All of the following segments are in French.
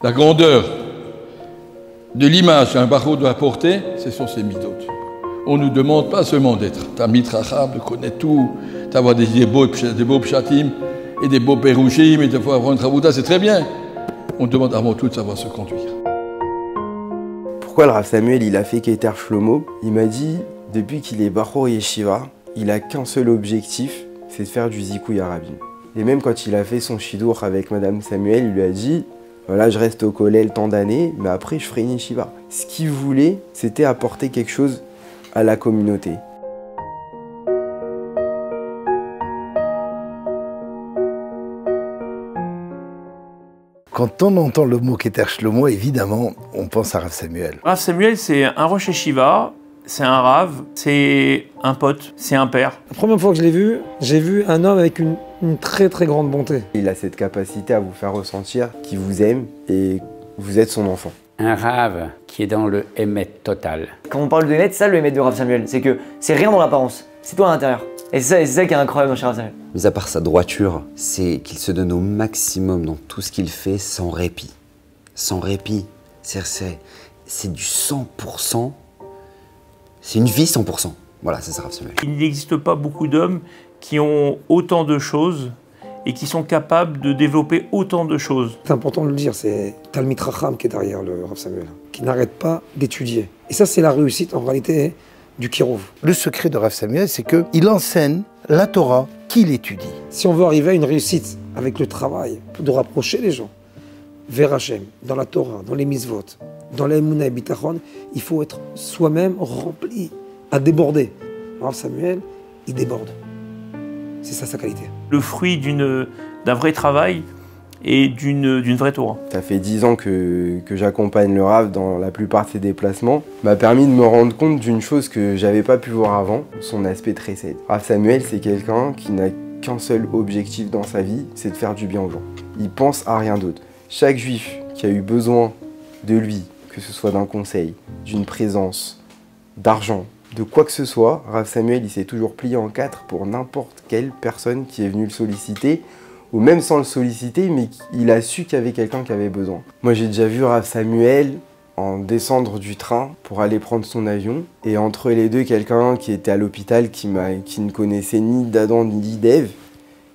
La grandeur de l'image qu'un barreau doit porter, ce sont ses midotes. On ne nous demande pas seulement d'être Tamid Racham, de connaître tout, d'avoir des beaux pshatim et des beaux perushim et de pouvoir avoir une travauda, c'est très bien. On demande avant tout de savoir se conduire. Pourquoi le Rav Samuel il a fait Keter Shlomo? Il m'a dit, depuis qu'il est Bachor Yeshiva, il a qu'un seul objectif, c'est de faire du Zikouy Arabim. Et même quand il a fait son Shidour avec Madame Samuel, il lui a dit, voilà, je reste au Kollel tant d'années, mais après je ferai une Yeshiva. Ce qu'il voulait, c'était apporter quelque chose à la communauté. Quand on entend le mot Keter Shlomo, évidemment, on pense à Rav Samuel. Rav Samuel, c'est un Rosh Yeshiva, c'est un Rav, c'est un pote, c'est un père. La première fois que je l'ai vu, j'ai vu un homme avec une très très grande bonté. Il a cette capacité à vous faire ressentir qu'il vous aime et vous êtes son enfant. Un Rav qui est dans le Emet total. Quand on parle de Emet, c'est ça le Emet de Rav Samuel, c'est que c'est rien dans l'apparence, c'est toi à l'intérieur. Et c'est ça qui est incroyable chez Rav Samuel. Mis à part sa droiture, c'est qu'il se donne au maximum dans tout ce qu'il fait sans répit. Sans répit. C'est du 100%. C'est une vie 100%. Voilà, c'est ça Rav Samuel. Il n'existe pas beaucoup d'hommes qui ont autant de choses et qui sont capables de développer autant de choses. C'est important de le dire, c'est Talmid Racham qui est derrière le Rav Samuel, qui n'arrête pas d'étudier. Et ça, c'est la réussite en réalité du Kirov. Le secret de Rav Samuel, c'est qu'il enseigne la Torah qu'il étudie. Si on veut arriver à une réussite avec le travail, de rapprocher les gens vers Hachem, dans la Torah, dans les mitzvot, dans l'Emunah et Bitachon, il faut être soi-même rempli, à déborder. Rav Samuel, il déborde. C'est ça sa qualité. Le fruit d'un vrai travail et d'une vraie Torah. Ça fait 10 ans que j'accompagne le Rav dans la plupart de ses déplacements. M'a permis de me rendre compte d'une chose que j'avais pas pu voir avant, son aspect Chesed. Rav Samuel, c'est quelqu'un qui n'a qu'un seul objectif dans sa vie, c'est de faire du bien aux gens. Il pense à rien d'autre. Chaque juif qui a eu besoin de lui, que ce soit d'un conseil, d'une présence, d'argent, de quoi que ce soit, Rav Samuel il s'est toujours plié en 4 pour n'importe quelle personne qui est venue le solliciter, ou même sans le solliciter, mais il a su qu'il y avait quelqu'un qui avait besoin. Moi j'ai déjà vu Rav Samuel en descendre du train pour aller prendre son avion, et entre les deux, quelqu'un qui était à l'hôpital, qui ne connaissait ni d'Adam ni d'Ève,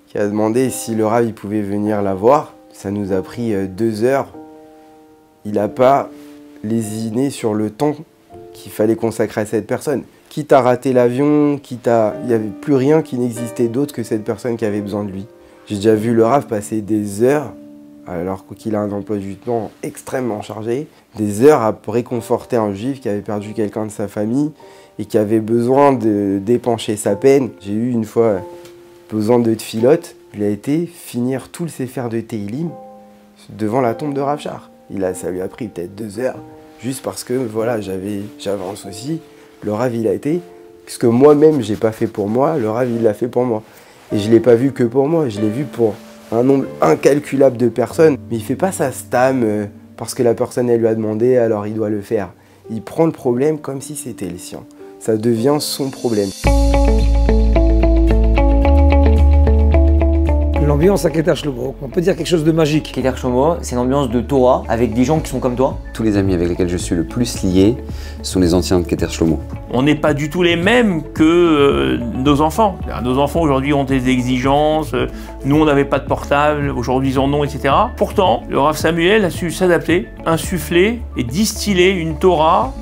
qui a demandé si le Rav il pouvait venir la voir. Ça nous a pris 2 heures. Il n'a pas lésiné sur le temps qu'il fallait consacrer à cette personne. Quitte à rater l'avion, il n'y avait plus rien qui n'existait d'autre que cette personne qui avait besoin de lui. J'ai déjà vu le Rav passer des heures, alors qu'il a un emploi du temps extrêmement chargé, des heures à réconforter un juif qui avait perdu quelqu'un de sa famille et qui avait besoin d'épancher sa peine. J'ai eu une fois besoin de tfilote, il a été finir tout le sefer de Teilim devant la tombe de Rav Shar. Ça lui a pris peut-être 2 heures, juste parce que voilà, j'avais un souci. Le Rav il a été, ce que moi-même j'ai pas fait pour moi, le Rav il l'a fait pour moi. Et je l'ai pas vu que pour moi, je l'ai vu pour un nombre incalculable de personnes. Mais il fait pas sa stam parce que la personne elle lui a demandé, alors il doit le faire. Il prend le problème comme si c'était le sien. Ça devient son problème. L'ambiance à Keter Shlomo, on peut dire quelque chose de magique. Keter Shlomo, c'est une ambiance de Torah avec des gens qui sont comme toi. Tous les amis avec lesquels je suis le plus lié sont les anciens de Keter Shlomo. On n'est pas du tout les mêmes que nos enfants. Nos enfants aujourd'hui ont des exigences, nous on n'avait pas de portable, aujourd'hui ils en ont, etc. Pourtant, le Rav Samuel a su s'adapter, insuffler et distiller une Torah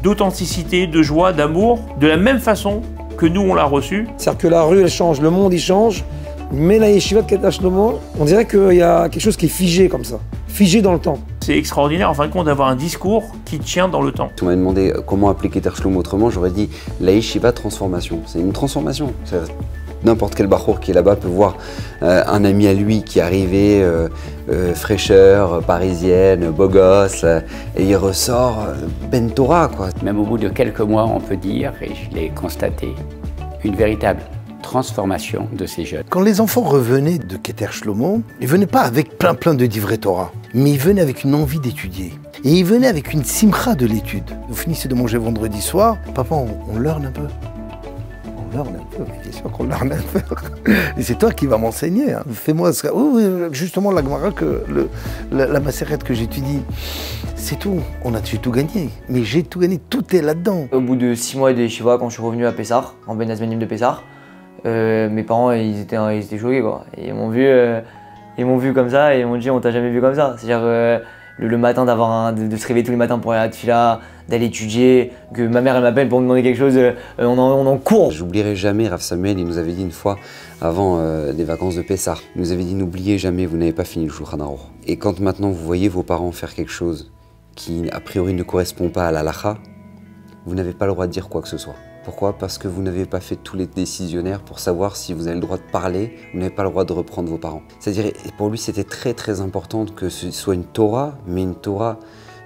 d'authenticité, de joie, d'amour, de la même façon que nous on l'a reçue. C'est-à-dire que la rue elle change, le monde il change, mais la yeshiva de Keter Shlomo, on dirait qu'il y a quelque chose qui est figé comme ça, figé dans le temps. C'est extraordinaire en fin de compte d'avoir un discours qui tient dans le temps. Si on m'avait demandé comment appeler Keter Shlomo autrement, j'aurais dit la yeshiva transformation. C'est une transformation. N'importe quel bachour qui est là-bas peut voir un ami à lui qui est arrivé, fraîcheur, parisienne, beau gosse, et il ressort Ben Torah, quoi. Même au bout de quelques mois, on peut dire, et je l'ai constaté, une véritable transformation de ces jeunes. Quand les enfants revenaient de Keter Shlomo, ils venaient pas avec plein de divrei Torah, mais ils venaient avec une envie d'étudier. Et ils venaient avec une simcha de l'étude. Vous finissez de manger vendredi soir, papa, on learn un peu. l'arme un peu, bien sûr qu'on l'arme un peu. Et c'est toi qui vas m'enseigner. Hein. Fais-moi ça. Oui, justement, la Gemara, la Maseret que j'étudie, c'est tout. J'ai tout gagné. Mais j'ai tout gagné, tout est là-dedans. Au bout de 6 mois de yeshiva, quand je suis revenu à Pessar, en Ben Azmanim de Pessar, mes parents ils étaient choqués quoi. Ils m'ont vu comme ça et ils m'ont dit on t'a jamais vu comme ça. C'est-à-dire le matin de se réveiller tous les matins pour aller à la tfila, d'aller étudier, que ma mère elle m'appelle pour me demander quelque chose, on en court. J'oublierai jamais Rav Samuel, il nous avait dit une fois avant des vacances de Pessah, il nous avait dit n'oubliez jamais, vous n'avez pas fini le Shulchan Aruch. Et quand maintenant vous voyez vos parents faire quelque chose qui a priori ne correspond pas à la halakha, vous n'avez pas le droit de dire quoi que ce soit. Pourquoi? Parce que vous n'avez pas fait tous les décisionnaires pour savoir si vous avez le droit de parler, vous n'avez pas le droit de reprendre vos parents. C'est-à-dire, pour lui, c'était très important que ce soit une Torah, mais une Torah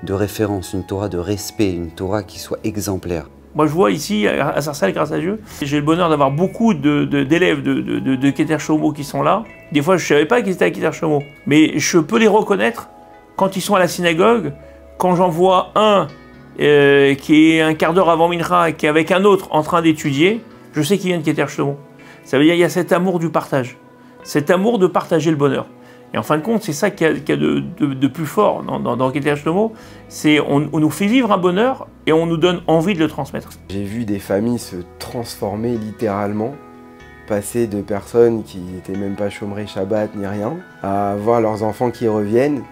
de référence, une Torah de respect, une Torah qui soit exemplaire. Moi, je vois ici, à Sarcelles, grâce à Dieu, j'ai le bonheur d'avoir beaucoup d'élèves de Keter Shlomo qui sont là. Des fois, je ne savais pas qu'ils étaient à Keter Shlomo, mais je peux les reconnaître quand ils sont à la synagogue, quand j'en vois un qui est un quart d'heure avant Mincha et qui est avec un autre en train d'étudier, je sais qu'il vient de Keter Shlomo. Ça veut dire qu'il y a cet amour du partage, cet amour de partager le bonheur. Et en fin de compte, c'est ça qu'il y a de plus fort dans Keter Shlomo, c'est on nous fait vivre un bonheur et on nous donne envie de le transmettre. J'ai vu des familles se transformer littéralement, passer de personnes qui n'étaient même pas chômeurs Shabbat ni rien, à voir leurs enfants qui reviennent.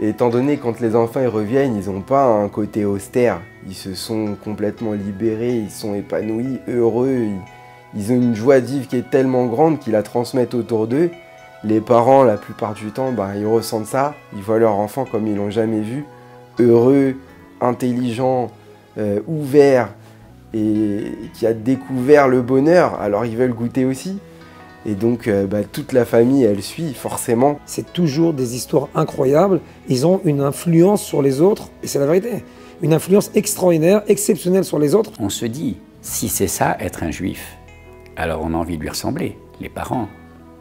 Et étant donné que quand les enfants ils reviennent, ils n'ont pas un côté austère, ils se sont complètement libérés, ils sont épanouis, heureux, ils ont une joie de vivre qui est tellement grande qu'ils la transmettent autour d'eux. Les parents, la plupart du temps, ils ressentent ça, ils voient leur enfant comme ils l'ont jamais vu, heureux, intelligent, ouvert, et qui a découvert le bonheur, alors ils veulent goûter aussi. Et donc toute la famille, elle suit forcément. C'est toujours des histoires incroyables, ils ont une influence sur les autres, et c'est la vérité. Une influence extraordinaire, exceptionnelle sur les autres. On se dit, si c'est ça, être un juif, alors on a envie de lui ressembler, les parents,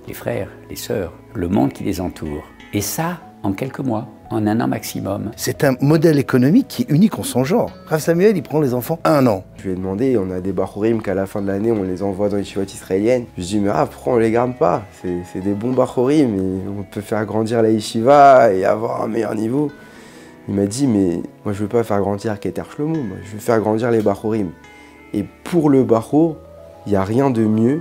les frères, les sœurs, le monde qui les entoure. Et ça, en quelques mois, en un an maximum. C'est un modèle économique qui est unique en son genre. Rav Samuel, il prend les enfants 1 an. Je lui ai demandé, on a des bachorim qu'à la fin de l'année, on les envoie dans les yeshivot israéliennes. Je lui ai dit, mais pourquoi on les garde pas? C'est des bons bachorim et on peut faire grandir la yeshiva et avoir un meilleur niveau. Il m'a dit, mais moi je veux pas faire grandir Keter Shlomo, moi je veux faire grandir les bachorim. Et pour le bachour, il n'y a rien de mieux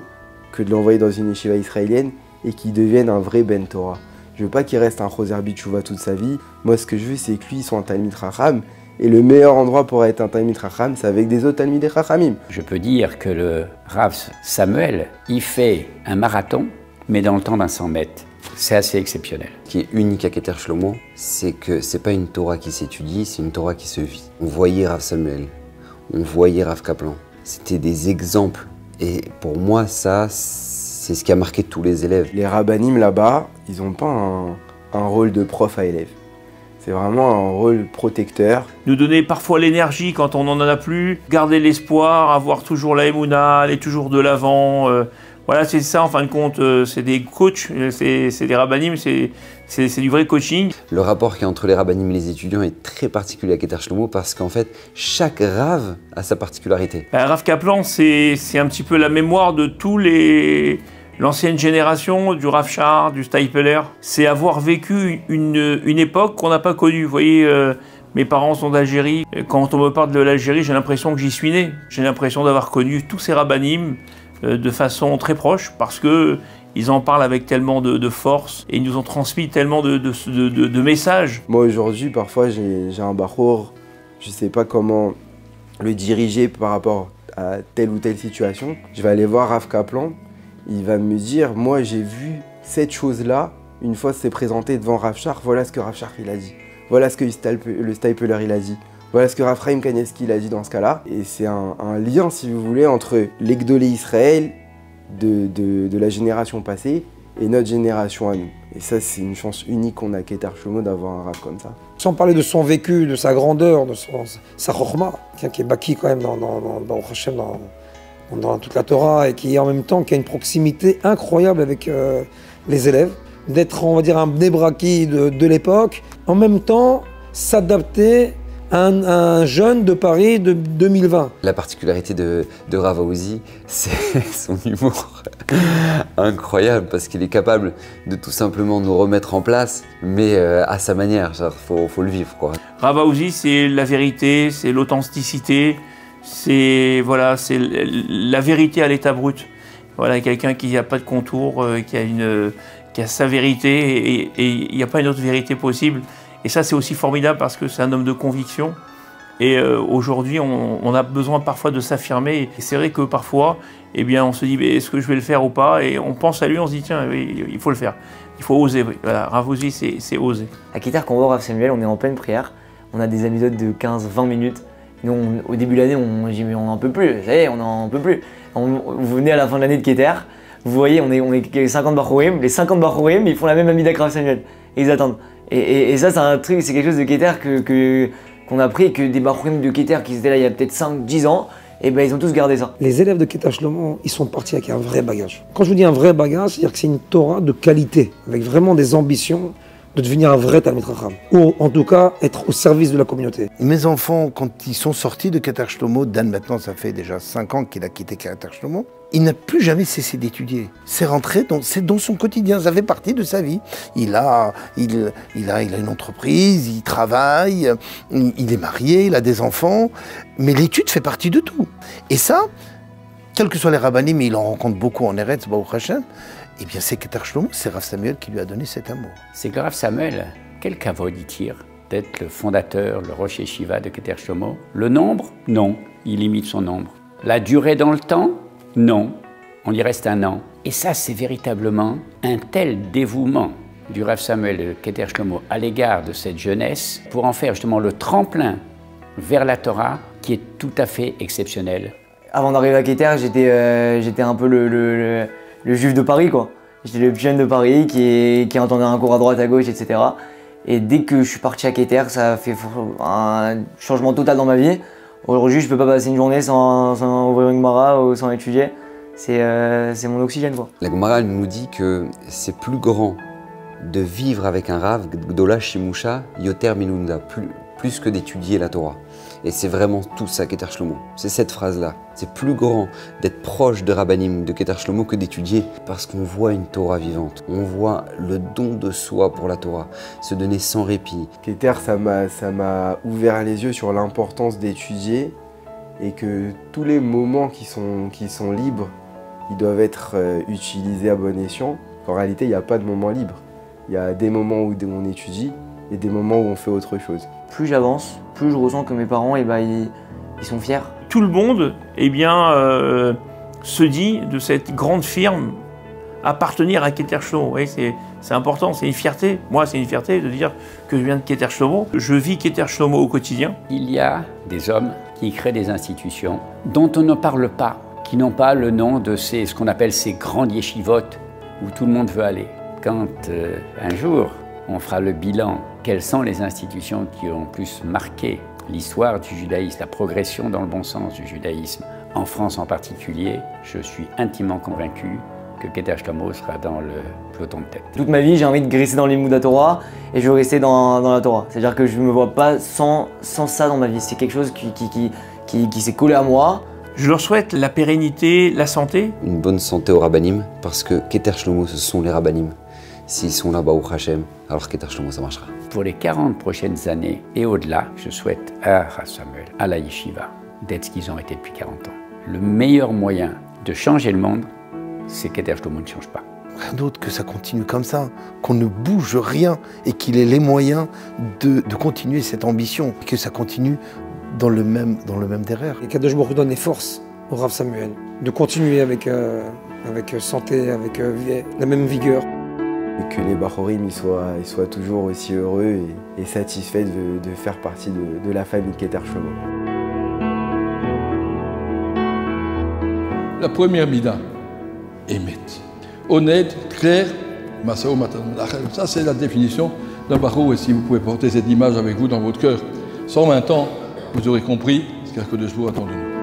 que de l'envoyer dans une yeshiva israélienne et qu'il devienne un vrai Ben Torah. Je veux pas qu'il reste un Choser Bitchouva toute sa vie. Moi, ce que je veux, c'est que lui, il soit un Talmid Chacham. Et le meilleur endroit pour être un Talmid Chacham, c'est avec des autres Talmidei Chachamim. Je peux dire que le Rav Samuel, il fait un marathon, mais dans le temps d'un 100 mètres. C'est assez exceptionnel. Ce qui est unique à Keter Shlomo, c'est que c'est pas une Torah qui s'étudie, c'est une Torah qui se vit. On voyait Rav Samuel, on voyait Rav Kaplan. C'était des exemples. Et pour moi, ça, c'est ce qui a marqué tous les élèves. Les rabbanim là-bas, ils n'ont pas un rôle de prof à élève. C'est vraiment un rôle protecteur. Nous donner parfois l'énergie quand on n'en a plus, garder l'espoir, avoir toujours la émouna, aller toujours de l'avant. Voilà, c'est ça en fin de compte, c'est des coachs, c'est des rabbanim, c'est du vrai coaching. Le rapport qu'il y a entre les rabbanim et les étudiants est très particulier à Keter Shlomo parce qu'en fait, chaque rav a sa particularité. Rav Kaplan, c'est un petit peu la mémoire de tous l'ancienne génération, du Rav Shar, du Steipeler. C'est avoir vécu une époque qu'on n'a pas connue. Vous voyez, mes parents sont d'Algérie. Quand on me parle de l'Algérie, j'ai l'impression que j'y suis né. J'ai l'impression d'avoir connu tous ces rabbanim de façon très proche parce que ils en parlent avec tellement de force et ils nous ont transmis tellement de messages. Moi aujourd'hui, parfois j'ai un bachour, je ne sais pas comment le diriger par rapport à telle ou telle situation. Je vais aller voir Rav Kaplan, il va me dire, moi j'ai vu cette chose-là, une fois c'est présenté devant Rav Shar, voilà ce que Rav Shar il a dit, voilà ce que le Steipeler il a dit. Voilà ce que Rav Chaim Kanievski il a dit dans ce cas-là. Et c'est un lien, si vous voulez, entre l'Egdolé Israël de la génération passée et notre génération à nous. Et ça, c'est une chance unique qu'on a à Keter Shlomo d'avoir un Rav comme ça. Sans parler de son vécu, de sa grandeur, de sa chorma, qui est baki quand même dans toute la Torah et qui en même temps qui a une proximité incroyable avec les élèves, d'être, on va dire, un bnei braki de l'époque, en même temps s'adapter un jeune de Paris de 2020. La particularité de Rav Aouzi, c'est son humour incroyable, parce qu'il est capable de tout simplement nous remettre en place, mais à sa manière, faut le vivre, quoi. Rav Aouzi, c'est la vérité, c'est l'authenticité, c'est voilà, c'est la vérité à l'état brut. Voilà, quelqu'un qui n'a pas de contour, qui a sa vérité, et il n'y a pas une autre vérité possible. Et ça, c'est aussi formidable parce que c'est un homme de conviction. Et aujourd'hui, on a besoin parfois de s'affirmer. Et c'est vrai que parfois, eh bien, on se dit, est-ce que je vais le faire ou pas? Et on pense à lui, on se dit, tiens, il faut le faire. Il faut oser. Voilà, Rav Aouzi, c'est oser. À Keter, quand on voit Rav Samuel, on est en pleine prière. On a des épisodes de 15-20 minutes. Nous, au début de l'année, on dit, mais on n'en peut plus. Ça y est, on n'en peut plus. Vous venez à la fin de l'année de Keter, vous voyez, on est 50 Bachorim. Les 50 Bachorim, ils font la même amida que Rav Samuel. Et ils attendent. Et ça, c'est un truc, c'est quelque chose de Keter qu'on a pris, que des Bachorim de Keter qui étaient là il y a peut-être 5-10 ans, et ben ils ont tous gardé ça. Les élèves de Keter Shlomo, ils sont partis avec un vrai bagage. Quand je vous dis un vrai bagage, c'est-à-dire que c'est une Torah de qualité, avec vraiment des ambitions de devenir un vrai Talmid Chacham, ou en tout cas être au service de la communauté. Mes enfants, quand ils sont sortis de Keter Shlomo, Dan maintenant ça fait déjà 5 ans qu'il a quitté Keter Shlomo, il n'a plus jamais cessé d'étudier. C'est rentré, c'est dans son quotidien, ça fait partie de sa vie. Il a une entreprise, il travaille, il est marié, il a des enfants, mais l'étude fait partie de tout. Et ça, quels que soient les rabbanim, mais il en rencontre beaucoup en Eretz, Baruch Hashem, eh bien c'est Keter Shlomo, c'est Rav Samuel qui lui a donné cet amour. C'est que Rav Samuel, quel kavod il tire d'être le fondateur, le Rosh Yeshiva de Keter Shlomo. Le nombre? Non, il limite son nombre. La durée dans le temps? Non, on y reste 1 an. Et ça, c'est véritablement un tel dévouement du Rav Samuel de Keter Shlomo à l'égard de cette jeunesse pour en faire justement le tremplin vers la Torah qui est tout à fait exceptionnel. Avant d'arriver à Keter, j'étais un peu le juif de Paris, quoi. J'étais le petit jeune de Paris qui entendait un cours à droite, à gauche, etc. Et dès que je suis parti à Keter, ça a fait un changement total dans ma vie. Aujourd'hui, je peux pas passer une journée sans ouvrir une Gemara ou sans étudier. C'est mon oxygène, quoi. La Gemara nous dit que c'est plus grand de vivre avec un Rav, Gdola Shimusha, Yoter Minunda, plus que d'étudier la Torah. Et c'est vraiment tout ça, Keter Shlomo. C'est cette phrase-là. C'est plus grand d'être proche de Rabbanim, de Keter Shlomo, que d'étudier. Parce qu'on voit une Torah vivante. On voit le don de soi pour la Torah, se donner sans répit. Keter, ça m'a ouvert les yeux sur l'importance d'étudier et que tous les moments qui sont libres, ils doivent être utilisés à bon escient. En réalité, il n'y a pas de moment libre. Il y a des moments où on étudie et des moments où on fait autre chose. Plus j'avance, plus je ressens que mes parents, ils sont fiers. Tout le monde, eh bien, se dit de cette grande firme appartenir à Keter Shlomo. Oui, c'est important, c'est une fierté. Moi, c'est une fierté de dire que je viens de Keter Shlomo. Je vis Keter Shlomo au quotidien. Il y a des hommes qui créent des institutions dont on ne parle pas, qui n'ont pas le nom de ce qu'on appelle ces grandes yeshivotes où tout le monde veut aller. Quand un jour, on fera le bilan, quelles sont les institutions qui ont plus marqué l'histoire du judaïsme, la progression dans le bon sens du judaïsme, en France en particulier, je suis intimement convaincu que Keter Shlomo sera dans le peloton de tête. Toute ma vie, j'ai envie de glisser dans les Limud Torah et je veux rester dans la Torah. C'est-à-dire que je ne me vois pas sans ça dans ma vie. C'est quelque chose qui s'est collé à moi. Je leur souhaite la pérennité, la santé. Une bonne santé aux Rabbanim, parce que Keter Shlomo, ce sont les Rabbanim. S'ils sont là, Baruch Hashem, alors Keter Shlomo, ça marchera. Pour les 40 prochaines années et au-delà, je souhaite à Rav Samuel, à la Yeshiva, d'être ce qu'ils ont été depuis 40 ans. Le meilleur moyen de changer le monde, c'est Keter Shlomo ne change pas. Rien d'autre que ça continue comme ça, qu'on ne bouge rien et qu'il ait les moyens de continuer cette ambition, que ça continue dans le même derrière. Et Kadosh Baruch Hu donne les forces au Rav Samuel de continuer avec santé, avec la même vigueur. Et que les Bachorim ils soient toujours aussi heureux et satisfaits de faire partie de la famille Keter Shlomo. La première mida, émet. Honnête, clair, ça c'est la définition d'un Bachor. Et si vous pouvez porter cette image avec vous dans votre cœur, 120 ans, vous aurez compris ce qu'Akadosh Baruch Hu attend de nous.